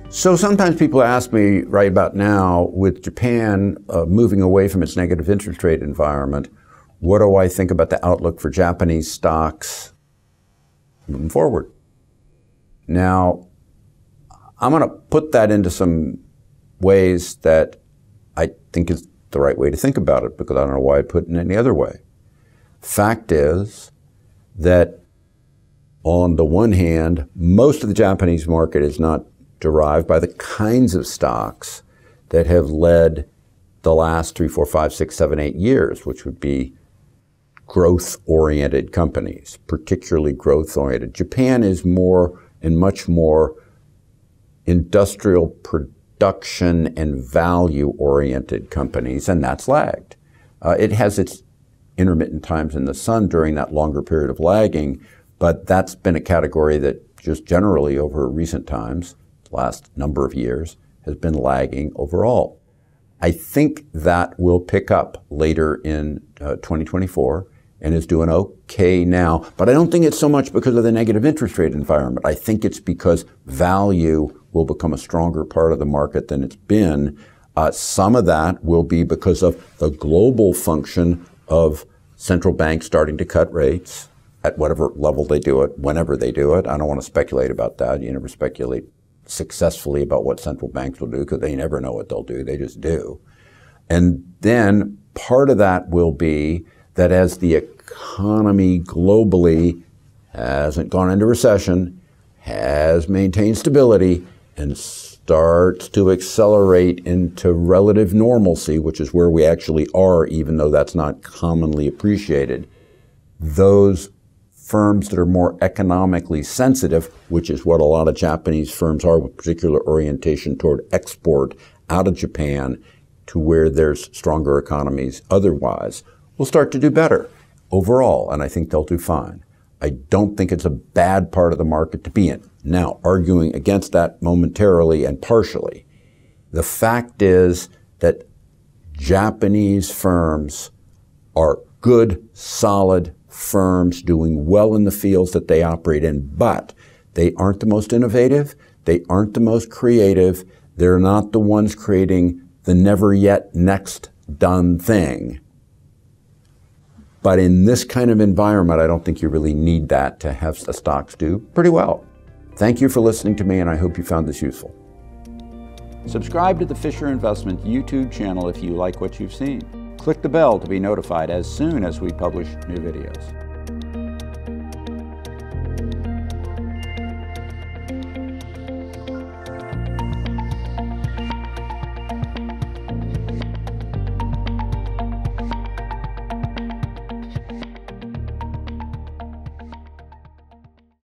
So sometimes people ask me right about now, with Japan moving away from its negative interest rate environment, what do I think about the outlook for Japanese stocks moving forward? Now, I'm going to put that into some ways that I think is the right way to think about it, because I don't know why I'd put it in any other way. Fact is that on the one hand, most of the Japanese market is not derived by the kinds of stocks that have led the last 3, 4, 5, 6, 7, 8 years, which would be growth-oriented companies, particularly growth-oriented. Japan is more and much more industrial production and value-oriented companies, and that's lagged. It has its intermittent times in the sun during that longer period of lagging, but that's been a category that just generally over recent times, last number of years, has been lagging overall. I think that will pick up later in 2024 and is doing okay now, but I don't think it's so much because of the negative interest rate environment. I think it's because value will become a stronger part of the market than it's been. Some of that will be because of the global function of central banks starting to cut rates at whatever level they do it, whenever they do it. I don't want to speculate about that. You never speculate successfully about what central banks will do, because they never know what they'll do. They just do. And then part of that will be that as the economy globally hasn't gone into recession, has maintained stability, and starts to accelerate into relative normalcy, which is where we actually are, even though that's not commonly appreciated, those firms that are more economically sensitive, which is what a lot of Japanese firms are, with particular orientation toward export out of Japan to where there's stronger economies otherwise, will start to do better overall, and I think they'll do fine. I don't think it's a bad part of the market to be in. Now, arguing against that momentarily and partially, the fact is that Japanese firms are good, solid firms doing well in the fields that they operate in, but they aren't the most innovative, they aren't the most creative, they're not the ones creating the never yet next done thing. But in this kind of environment, I don't think you really need that to have the stocks do pretty well. Thank you for listening to me, and I hope you found this useful. Subscribe to the Fisher Investment YouTube channel if you like what you've seen. Click the bell to be notified as soon as we publish new videos.